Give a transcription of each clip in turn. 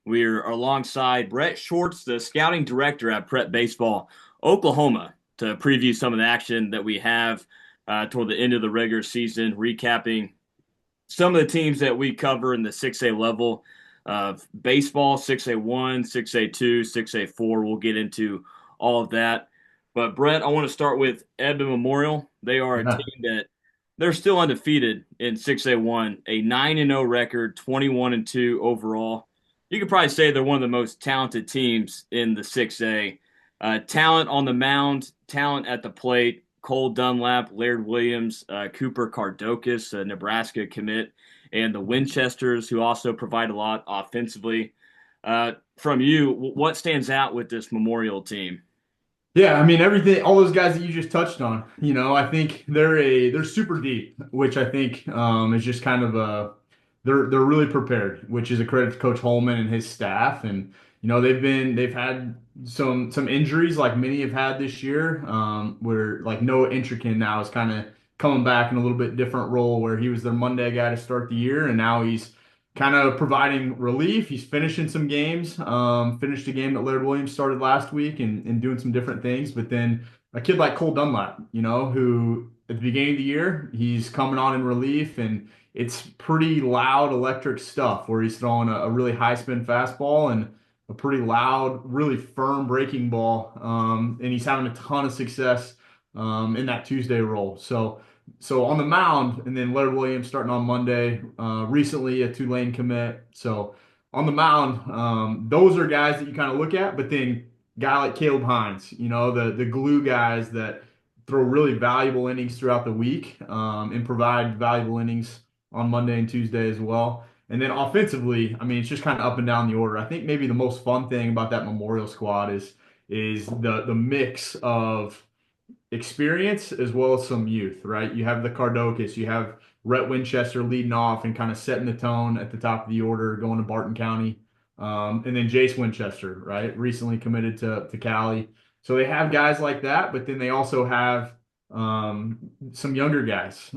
We're alongside Bret Schwartz, the scouting director at Prep Baseball, Oklahoma, to preview some of the action that we have toward the end of the regular season, recapping some of the teams that we cover in the 6A level of baseball, 6A-1, 6A-2, 6A-4. We'll get into all of that. But Bret, I want to start with Edmond Memorial. They are a Yeah. team that they're still undefeated in 6A-1, a 9-0 record, 21-2 overall. You could probably say they're one of the most talented teams in the 6A. Talent on the mound, talent at the plate. Cole Dunlap, Laird Williams, Cooper Cardocus, a Nebraska commit, and the Winchesters, who also provide a lot offensively. From you, what stands out with this Memorial team? Yeah, I mean everything, all those guys that you just touched on. I think they're super deep, which I think is just kind of a they're really prepared, which is a credit to Coach Holman and his staff. And they've had some injuries like many have had this year, where like Noah Intrican now is kind of coming back in a little bit different role where he was their Monday guy to start the year, and now he's kind of providing relief. He's finishing some games. Finished a game that Laird Williams started last week and doing some different things. But then a kid like Cole Dunlap, who at the beginning of the year, he's coming on in relief, and it's pretty loud electric stuff where he's throwing a really high spin fastball and a pretty loud, really firm breaking ball. And he's having a ton of success in that Tuesday role. So on the mound, and then Laird Williams starting on Monday, recently a Tulane commit. So on the mound, those are guys that you kind of look at, but then guy like Caleb Hines, the glue guys that throw really valuable innings throughout the week, and provide valuable innings on Monday and Tuesday as well. And then offensively, I mean, it's just kind of up and down the order. I think maybe the most fun thing about that Memorial squad is the mix of experience as well as some youth, right? You have the Cardocus, you have Rhett Winchester leading off and kind of setting the tone at the top of the order, going to Barton County. And then Jace Winchester, right? Recently committed to Cali. So they have guys like that, but then they also have some younger guys,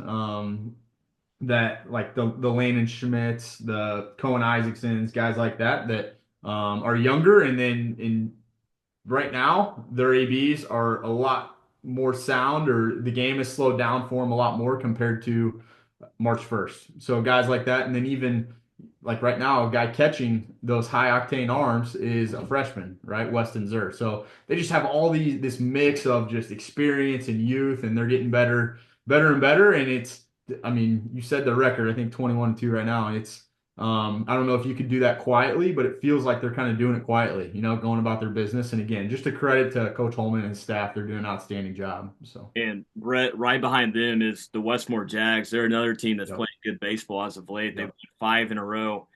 that like the Landon Schmitz, the Cohen Isaacsons, guys like that are younger, and then in right now, their ABs are a lot more sound, or the game has slowed down for them a lot more compared to March 1st. So guys like that, and then even like right now, a guy catching those high octane arms is a freshman, right? Weston Zer. So they just have all this mix of just experience and youth, and they're getting better and better. And I mean, you said the record, I think 21-2 right now. And I don't know if you could do that quietly, but it feels like they're kind of doing it quietly, going about their business. And again, just a credit to Coach Holman and his staff. They're doing an outstanding job. So, And Bret, right behind them is the Westmoore Jags. They're another team that's yep, playing good baseball as of late. They've yep, won 5 in a row,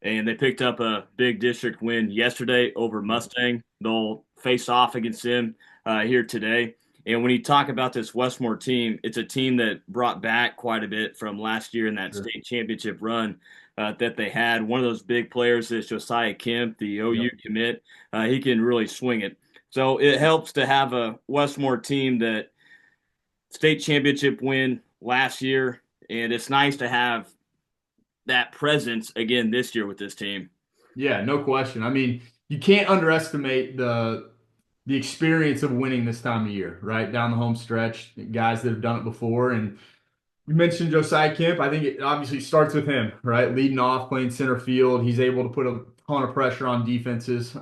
and they picked up a big district win yesterday over yep, Mustang. They'll face off against them here today. And when you talk about this Westmore team, it's a team that brought back quite a bit from last year in that sure. state championship run that they had. One of those big players is Josiah Kemp, the OU Yep. commit. He can really swing it. So it helps to have a Westmore team that state championship win last year, and it's nice to have that presence again this year with this team. Yeah, no question. I mean, you can't underestimate the experience of winning this time of year, right? Down the home stretch, guys that have done it before. And you mentioned Josiah Kemp. I think it obviously starts with him, right? Leading off, playing center field. He's able to put a ton of pressure on defenses, in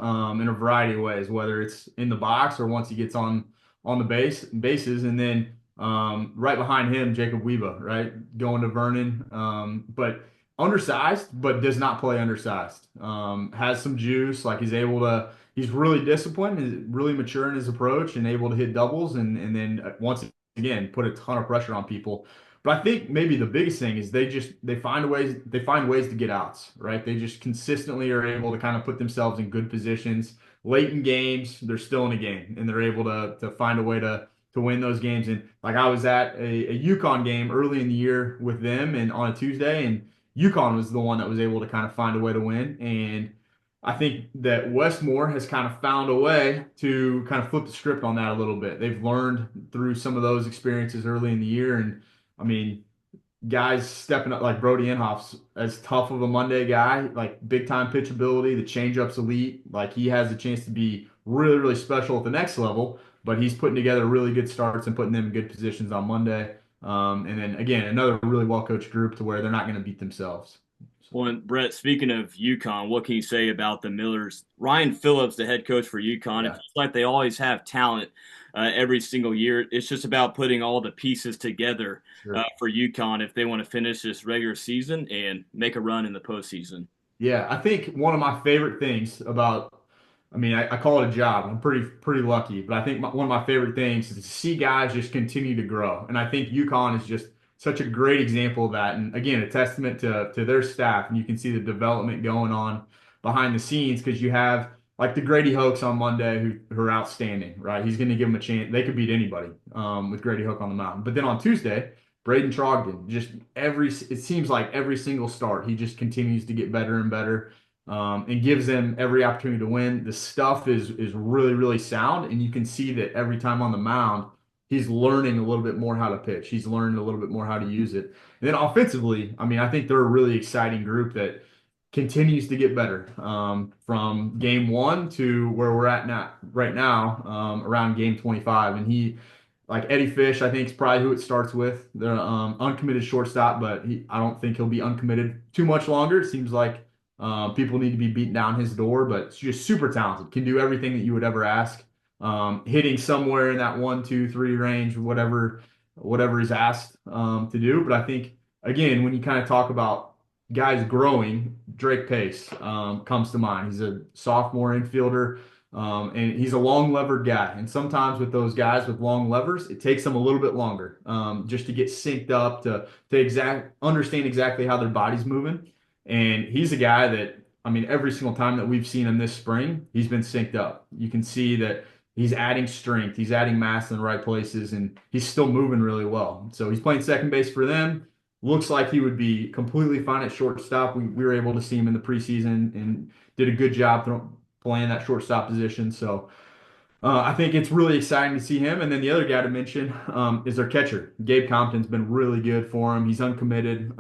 a variety of ways, whether it's in the box or once he gets on the bases. And then right behind him, Jacob Weba, right? Going to Vernon. But undersized, but does not play undersized. Has some juice, like he's really disciplined, is really mature in his approach and able to hit doubles, and then once again put a ton of pressure on people. But I think maybe the biggest thing is they find ways to get outs, right? They just consistently are able to kind of put themselves in good positions late in games. They're still in a game, and they're able to find a way to win those games. And like I was at a Yukon game early in the year with them, and on a Tuesday, and Yukon was the one that was able to kind of find a way to win. And I think that Westmore has kind of found a way to kind of flip the script on that a little bit. They've learned through some of those experiences early in the year, and I mean, guys stepping up like Brody Inhoff's as tough of a Monday guy, like big time pitchability, the changeup's elite. Like he has a chance to be really, really special at the next level, but he's putting together really good starts and putting them in good positions on Monday. And then again, another really well coached group to where they're not going to beat themselves. Well, and Brett, speaking of Yukon, what can you say about the Millers? Ryan Phillips, the head coach for Yukon, it Yeah, feels like they always have talent every single year. It's just about putting all the pieces together sure. for Yukon if they want to finish this regular season and make a run in the postseason. Yeah, I think one of my favorite things about, I mean, I call it a job. I'm pretty lucky, but I think one of my favorite things is to see guys just continue to grow. And I think UConn is just such a great example of that. And again, a testament to their staff. And you can see the development going on behind the scenes because you have like the Grady Hoax on Monday who are outstanding, right? He's going to give them a chance. They could beat anybody with Grady Hook on the mound. But then on Tuesday, Braden Trogdon, just it seems like every single start, he just continues to get better and better, and gives them every opportunity to win. The stuff is really, really sound, and you can see that every time on the mound, he's learning a little bit more how to pitch. He's learning a little bit more how to use it. And then offensively, I mean, I think they're a really exciting group that continues to get better from game one to where we're at now, right now, around game 25. And like Eddie Fish, I think is probably who it starts with. The uncommitted shortstop, but I don't think he'll be uncommitted too much longer. It seems like people need to be beating down his door, but it's just super talented. Can do everything that you would ever ask. Hitting somewhere in that 1, 2, 3 range, whatever is asked to do. But I think again, when you kind of talk about guys growing, Drake Pace comes to mind. He's a sophomore infielder. And he's a long levered guy. And sometimes with those guys with long levers, it takes them a little bit longer just to get synced up to understand exactly how their body's moving. And he's a guy that, I mean, every single time that we've seen him this spring, he's been synced up. You can see that he's adding strength, he's adding mass in the right places, and he's still moving really well. So he's playing second base for them. Looks like he would be completely fine at shortstop. We were able to see him in the preseason and did a good job playing that shortstop position. So I think it's really exciting to see him. And then the other guy to mention is their catcher. Gabe Compton's been really good for him. He's uncommitted.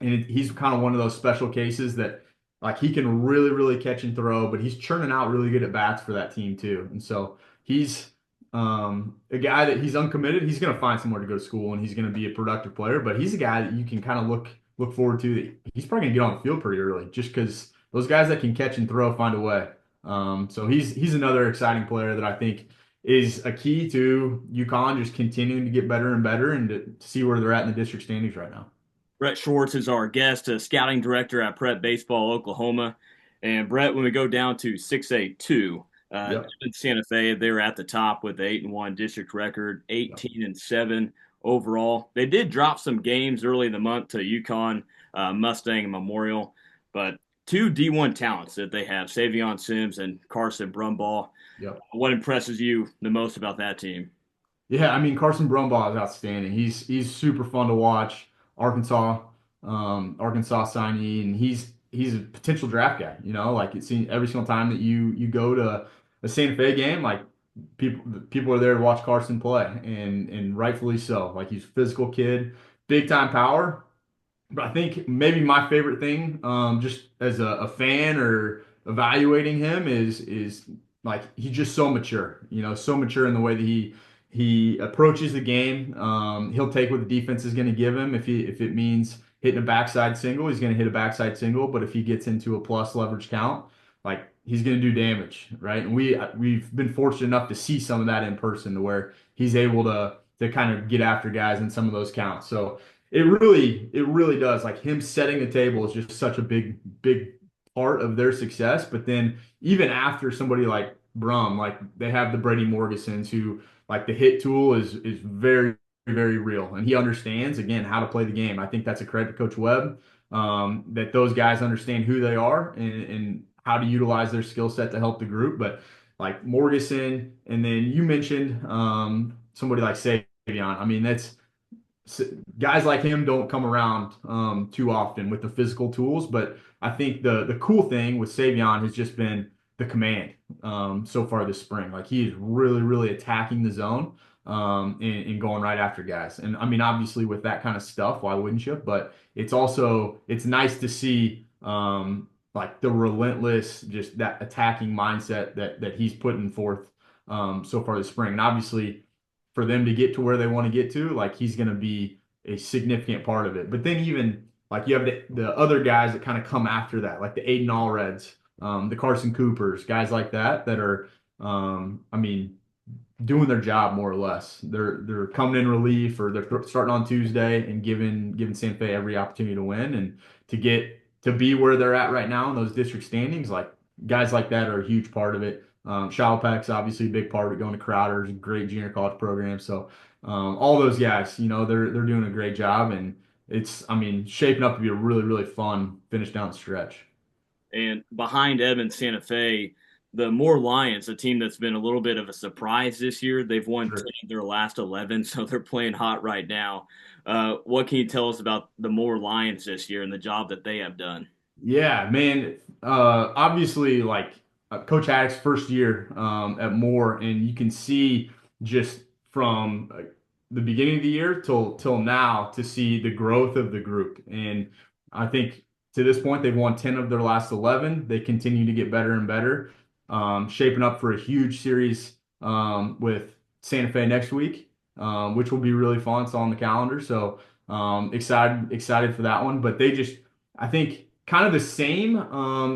He's kind of one of those special cases that like he can really, really catch and throw, but he's churning out really good at bats for that team too. And so he's a guy that he's uncommitted. He's going to find somewhere to go to school and he's going to be a productive player, but he's a guy that you can kind of look forward to. That he's probably going to get on the field pretty early just because those guys that can catch and throw find a way. So he's another exciting player that I think is a key to UConn just continuing to get better and better and to see where they're at in the district standings right now. Brett Schwartz is our guest, a scouting director at Prep Baseball, Oklahoma. And Brett, when we go down to 6A-2, Yep. in Santa Fe, they're at the top with the 8-1 district record, Yep. 18-7 overall. They did drop some games early in the month to Yukon, Mustang, and Memorial, but two D1 talents that they have, Savion Sims and Carson Brumbaugh. Yep. What impresses you the most about that team? Yeah, I mean Carson Brumbaugh is outstanding. He's super fun to watch. Arkansas, Arkansas signee, and he's a potential draft guy. You know, like it's seen every single time that you go to a Santa Fe game, like people are there to watch Carson play, and rightfully so. Like he's a physical kid, big time power. But I think maybe my favorite thing, just as a fan or evaluating him, is like he's just so mature. You know, so mature in the way that he approaches the game. He'll take what the defense is going to give him. If it means hitting a backside single, he's going to hit a backside single. But if he gets into a plus leverage count, like he's going to do damage, right? And we've been fortunate enough to see some of that in person, to where he's able to kind of get after guys in some of those counts. So it really does. Like him setting the table is just such a big part of their success. But then even after somebody like Brum, like they have the Brady Morgesons who like the hit tool is very, very real. And he understands again how to play the game. I think that's a credit to Coach Webb, that those guys understand who they are and how to utilize their skill set to help the group. But like Morgeson, and then you mentioned somebody like Savion. I mean, that's guys like him don't come around too often with the physical tools. But I think the cool thing with Savion has just been the command so far this spring. Like he is really, really attacking the zone. and going right after guys. And I mean, obviously with that kind of stuff, why wouldn't you? But it's also it's nice to see like the relentless, just that attacking mindset that he's putting forth so far this spring. And obviously for them to get to where they want to get to, like he's going to be a significant part of it. But then even like you have the other guys that kind of come after that, like the Aiden Allreds, the Carson Coopers, guys like that are, I mean, doing their job more or less. They're coming in relief or they're starting on Tuesday and giving Santa Fe every opportunity to win and to get to be where they're at right now in those district standings. Like guys like that are a huge part of it. Shalpak's obviously a big part of it. Going to Crowder's a great junior college program. So all those guys, they're doing a great job and it's I mean shaping up to be a really fun finish down the stretch. And behind Edmond Santa Fe, the Moore Lions, a team that's been a little bit of a surprise this year. They've won 10 Sure. of their last 11, so they're playing hot right now. What can you tell us about the Moore Lions this year and the job that they have done? Yeah, man. Obviously, like Coach Haddock's first year at Moore, and you can see just from the beginning of the year till now to see the growth of the group. And I think to this point, they've won 10 of their last 11. They continue to get better and better, shaping up for a huge series with Santa Fe next week, which will be really fun. It's on the calendar, so excited for that one. But they just I think kind of the same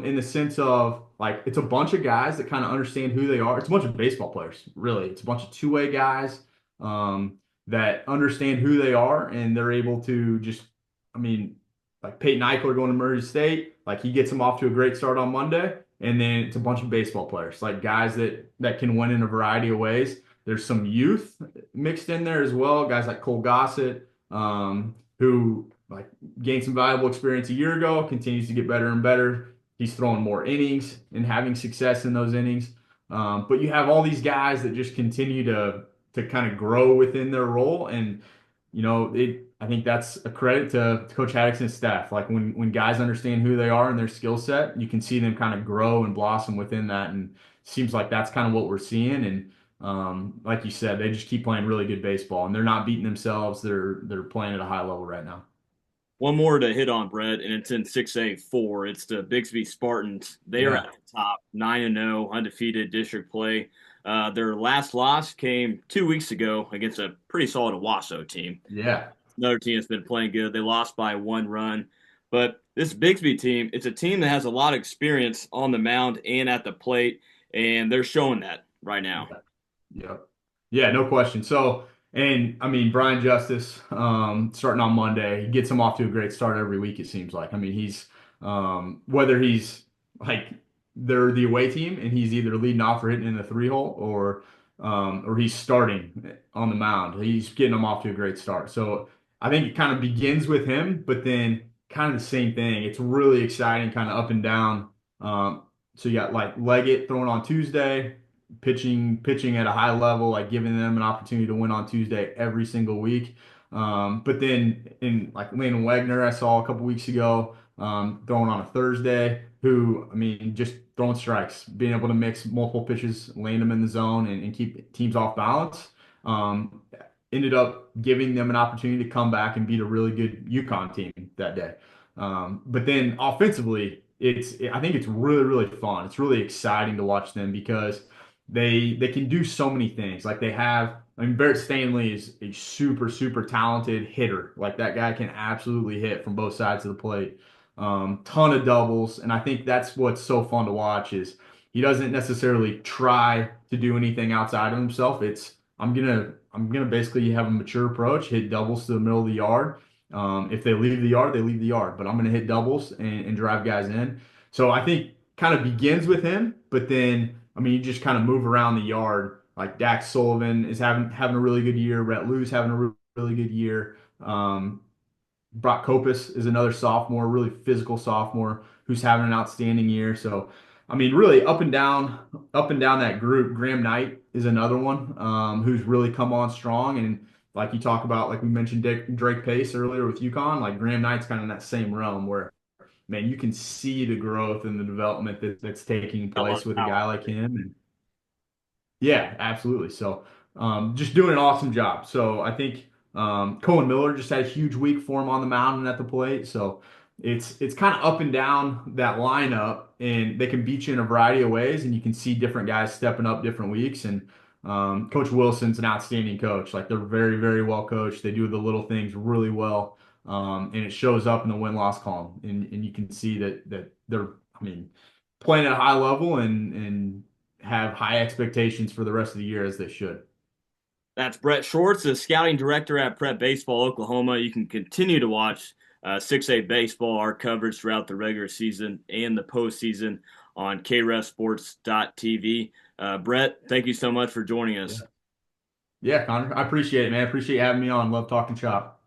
in the sense of like it's a bunch of guys that kind of understand who they are. It's a bunch of baseball players, really. It's a bunch of two-way guys that understand who they are and they're able to just, I mean, like Peyton Eichler going to Murray State, like he gets them off to a great start on Monday. And then it's a bunch of baseball players, like guys that can win in a variety of ways. There's some youth mixed in there as well, guys like Cole Gossett, who like gained some valuable experience a year ago, continues to get better and better. He's throwing more innings and having success in those innings. But you have all these guys that just continue to kind of grow within their role, and I think that's a credit to Coach Haddock and his staff. Like when guys understand who they are and their skill set, you can see them kind of grow and blossom within that, and seems like that's kind of what we're seeing. And like you said, they just keep playing really good baseball, and they're not beating themselves. They're playing at a high level right now. One more to hit on, Brett, and it's in 6A-4. It's the Bixby Spartans. They are Yeah. at the top, 9-0, undefeated district play. Their last loss came 2 weeks ago against a pretty solid Owasso team. Yeah. Another team that's been playing good. They lost by 1 run. But this Bixby team, it's a team that has a lot of experience on the mound and at the plate, and they're showing that right now. Yeah. Yeah, no question. So, and I mean, Brian Justice, starting on Monday, he gets him off to a great start every week, it seems like. I mean, whether he's like, they're the away team and he's either leading off or hitting in the three hole or he's starting on the mound. He's getting them off to a great start. So I think it kind of begins with him, but then kind of the same thing. It's really exciting, kind of up and down. So you got like Leggett throwing on Tuesday, pitching at a high level, like giving them an opportunity to win on Tuesday every single week. But then in like Landon Wegner, I saw a couple weeks ago, throwing on a Thursday, who, I mean, just throwing strikes, being able to mix multiple pitches, land them in the zone and keep teams off balance. Um, Ended up giving them an opportunity to come back and beat a really good Yukon team that day. But then offensively, I think it's really fun. It's really exciting to watch them because they can do so many things. Like they have, I mean, Barrett Stanley is a super talented hitter. Like that guy can absolutely hit from both sides of the plate. Ton of doubles, and I think that's what's so fun to watch is he doesn't necessarily try to do anything outside of himself. It's I'm gonna basically have a mature approach, hit doubles to the middle of the yard. If they leave the yard, they leave the yard, but I'm gonna hit doubles and drive guys in. So I think kind of begins with him, but then I mean, you just kind of move around the yard. Like Dax Sullivan is having a really good year. Rhett Lou's having a really good year. Brock Copus is another sophomore, really physical sophomore who's having an outstanding year. So, I mean, really up and down that group. Graham Knight is another one who's really come on strong. And like you talk about, like we mentioned Drake Pace earlier with Yukon, like Graham Knight's kind of in that same realm where man, you can see the growth and the development that's taking Got a lot place of with a guy talent. like him. And yeah, absolutely. So, just doing an awesome job. So I think Cohen Miller just had a huge week for him on the mound and at the plate. So it's kind of up and down that lineup, and they can beat you in a variety of ways, and you can see different guys stepping up different weeks. And Coach Wilson's an outstanding coach. Like they're very, very well coached. They do the little things really well, and it shows up in the win-loss column. And you can see that they're, I mean, playing at a high level and have high expectations for the rest of the year as they should. That's Bret Schwartz, the scouting director at Prep Baseball Oklahoma. You can continue to watch 6A baseball, our coverage throughout the regular season and the postseason on krefsports.tv. Bret, thank you so much for joining Yeah. us. Yeah, Connor, I appreciate it, man. I appreciate you having me on. Love talking shop.